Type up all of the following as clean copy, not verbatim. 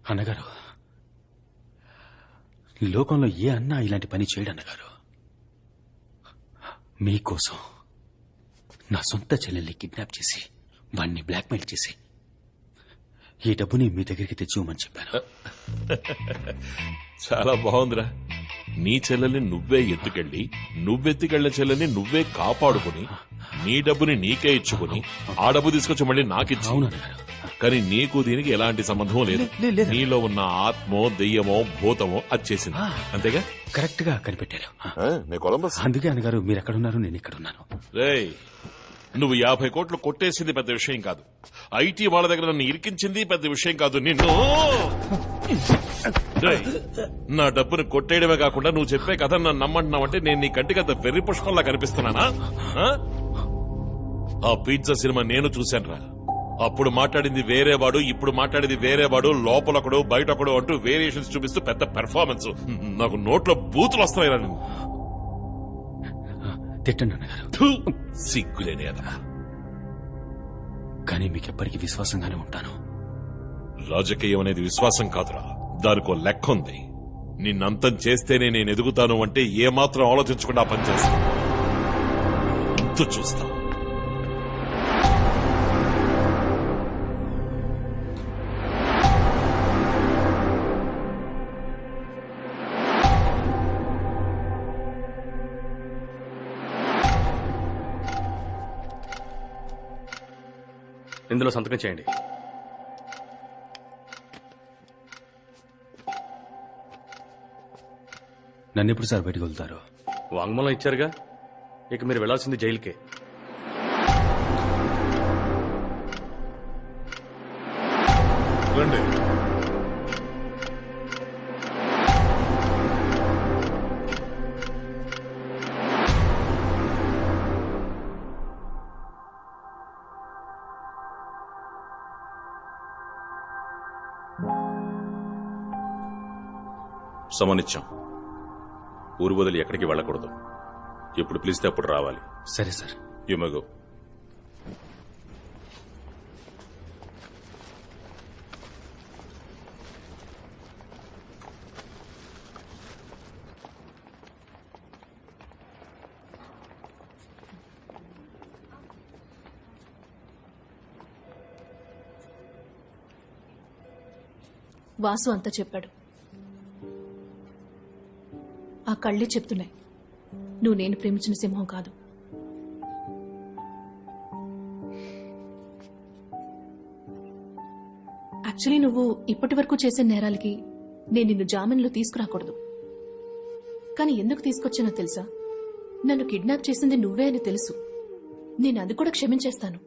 అన్నగారు, లోకంలో ఏ అన్నా ఇలాంటి పని చేయడు అన్నగారు. మీకోసం నా సొంత చెల్లెల్ని కిడ్నాప్ చేసి వాణ్ణి బ్లాక్మెయిల్ చేసి ఈ డబ్బుని మీ దగ్గరికి తెచ్చివ్వమని చెప్పాను. చాలా బాగుందిరా. నీ చెల్లెల్ని నువ్వే ఎత్తుకెళ్ళి నువ్వెత్తుకెళ్లిన చెల్లెల్ని నువ్వే కాపాడుకుని నీ డబ్బుని నీకే ఇచ్చుకుని ఆ డబ్బు తీసుకొచ్చి మళ్ళీ నాకిచ్చి. అవునన్నగారు. కానీ నీకు దీనికి ఎలాంటి సంబంధం లేదు. నీలో ఉన్న ఆత్మో దెయ్యమో భూతమో అది చేసింది, అంతేగా? కరెక్ట్ గా కనిపెట్టారు. అందుకే అన్నగారు మీరు ఎక్కడున్నారు, నేను ఇక్కడున్నాను. రేయ్, నువ్వు 50 కోట్లు కొట్టేసింది పెద్ద విషయం కాదు. ఐటీ వాళ్ళ దగ్గర నన్ను ఇరికించింది పెద్ద విషయం కాదు. నిన్ను నా డబ్బును కొట్టేయడమే కాకుండా నువ్వు చెప్పే కథ నన్ను నమ్మంటున్నావంటే నేను నీ కంటికి అంత వెర్రి పుష్పంలా కనిపిస్తున్నానా? ఆ పిజ్జా సినిమా నేను చూశానురా. అప్పుడు మాట్లాడింది వేరేవాడు, ఇప్పుడు మాట్లాడేది వేరేవాడు, లోపలొకడు బయటొకడు అంటూ వేరియేషన్స్ చూపిస్తూ పెద్ద పెర్ఫార్మెన్స్. నాకు నోట్లో బూతులు వస్తున్నాయిరా. నువ్వు తిట్టండి అన్నగారు. సిగ్గులేని అదమా. కానీ మీకెప్పటికీ విశ్వాసంగానే ఉంటాను. రాజకీయం అనేది విశ్వాసం కాదురా, దానికో లెక్క ఉంది. నిన్నంతం చేస్తేనే నేను ఎదుగుతాను అంటే ఏమాత్రం ఆలోచించకుండా పనిచేస్తాను. అంత చూస్తా. ఇందులో సంతకం చేయండి. నన్ను ఎప్పుడు సార్ బయటకు వెళ్తారు? వాంగ్మూలం ఇచ్చారుగా, ఇక మీరు వెళ్లాల్సింది జైలుకే. రండి. సమనిచ్చాం. ఊరు వదిలి ఎక్కడికి వెళ్ళకూడదు. ఎప్పుడు పిలిస్తే అప్పుడు రావాలి. సరే sir. You may go. Vasu అంతా చెప్పాడు. ఆ కళ్ళే చెప్తున్నాయి నువ్వు నేను ప్రేమించిన సింహం కాదు. యాక్చువల్లీ నువ్వు ఇప్పటి వరకు చేసే నేరాలకి నేను నిన్ను జామీన్లో తీసుకురాకూడదు. కానీ ఎందుకు తీసుకొచ్చానో తెలుసా? నన్ను కిడ్నాప్ చేసింది నువ్వే అని తెలుసు. నేను అది కూడా క్షమించేస్తాను.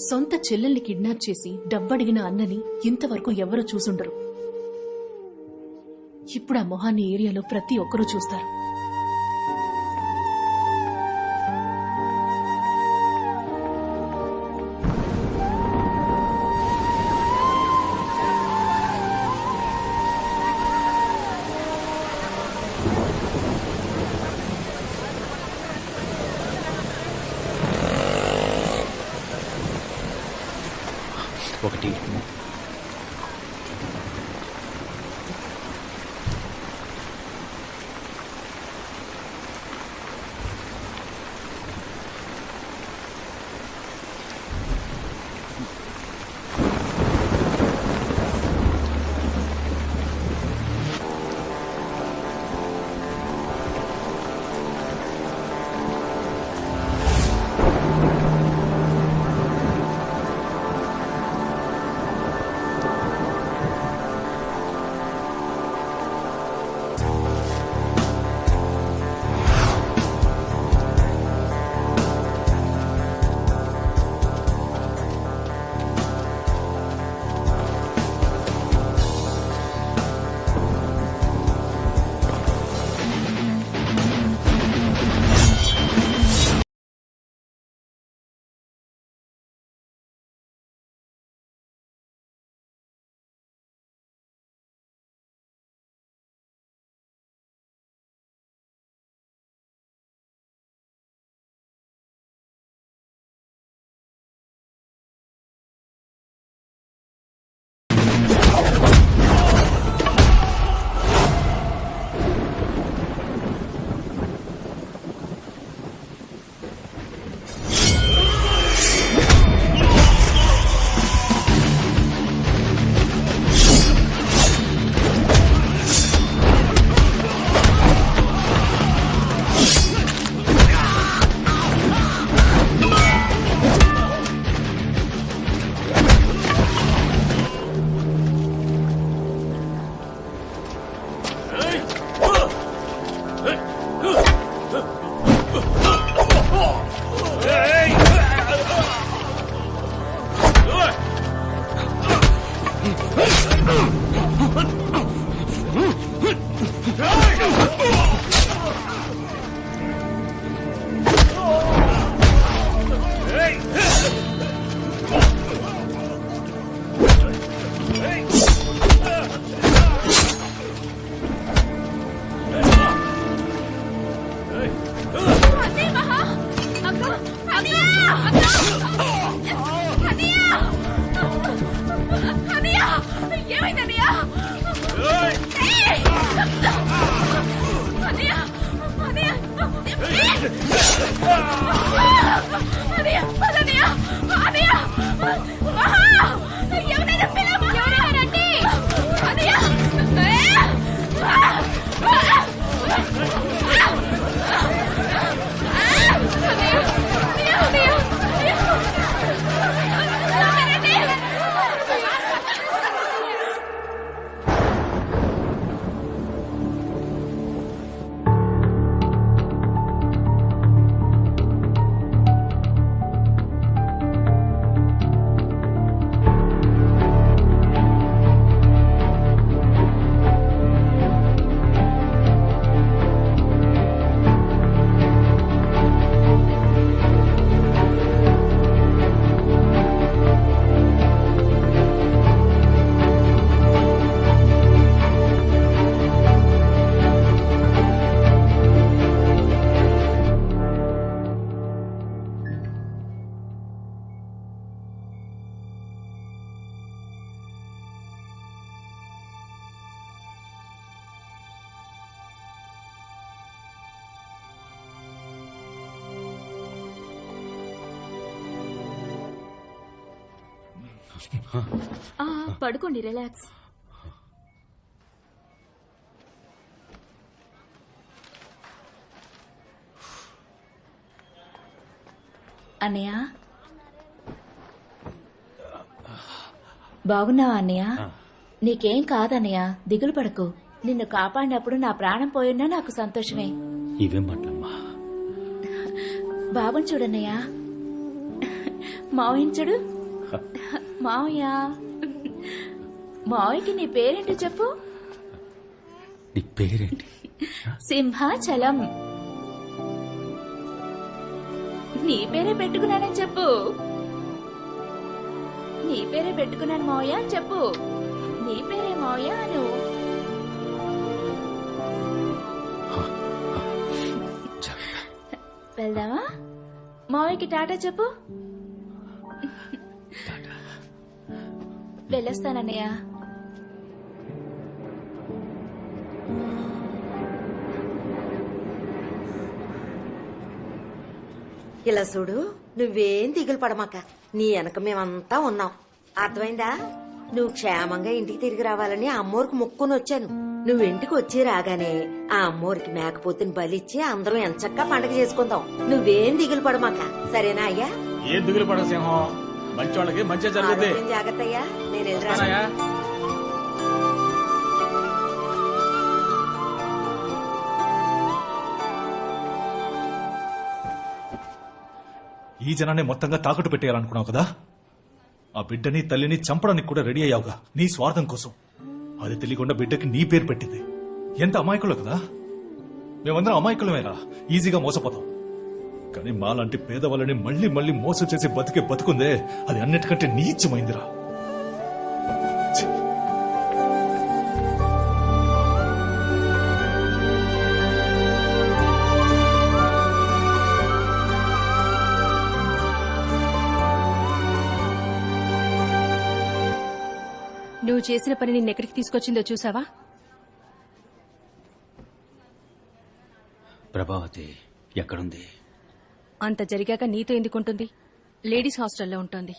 సొంత చెల్లెల్ని కిడ్నాప్ చేసి డబ్బడిగిన అన్నని ఇంతవరకు ఎవరూ చూసుండరు. ఇప్పుడు ఆ మొహాన్ని ఏరియాలో ప్రతి ఒక్కరూ చూస్తారు. ఒకటి పడుకోండి, రిలాక్స్. అన్నయ్య, బాగున్నావా అన్నయ్య? నీకేం కాదన్నయ్య, దిగులు పడకు. నిన్ను కాపాడినప్పుడు నా ప్రాణం పోయినా నాకు సంతోషమే. ఇవేం మాటలమ్మా? బాబుని చూడన్నయ్య, మావయ్యని చూడు. మావయ్య, మావయ్యకి నీ పేరేంటో చెప్పు. నీ పేరేంటి? సింహాచలం. నీ పేరే పెట్టుకున్నానని చెప్పు. నీ పేరే పెట్టుకున్నాను మావయ్య అని చెప్పు. నీ పేరే మావయ్య అను. వెళ్దామా? మావయ్యకి టాటా చెప్పు. వెళ్ళొస్తానన్నయ్య. ఇలా చూడు, నువ్వేం దిగులు పడమాక. నీ వెనక మేమంతా ఉన్నాం, అర్థమైందా? నువ్వు క్షేమంగా ఇంటికి తిరిగి రావాలని అమ్మోరికి మొక్కుని వచ్చాను. నువ్వు ఇంటికి వచ్చి రాగానే ఆ అమ్మోరికి మేకపోతుని బలిచ్చి అందరం ఎంచక్కా పండగ చేసుకుందాం. నువ్వేం దిగులు పడమాక, సరేనా అయ్యా? ఏం దిగులు పడ సింహం, మంచి వాళ్ళకి మంచి జరుగుతుంది. ఆరోగ్యం జాగ్రత్త అయ్యా. నేను వెళ్ళరా? ఈ జనాన్ని మొత్తంగా తాకట్టు పెట్టేయాలనుకున్నావు కదా? ఆ బిడ్డని తల్లిని చంపడానికి కూడా రెడీ అయ్యావుగా నీ స్వార్థం కోసం. అది తెలియకుండా బిడ్డకి నీ పేరు పెట్టింది. ఎంత అమాయకులు కదా. మేమందరం అమాయకులమేరా, ఈజీగా మోసపోతాం. కానీ మాలాంటి పేదవాళ్ళని మళ్ళీ మళ్ళీ మోసం చేసి బతికే బతుకుందే, అది అన్నిటికంటే నీచమైందిరా. నువ్వు చేసిన పని నిన్నెక్కడికి తీసుకొచ్చిందో చూసావా? ప్రభావతి ఎక్కడుంది? అంత జరిగాక నీతో ఎందుకుంటుంది? లేడీస్ హాస్టల్లో ఉంటుంది.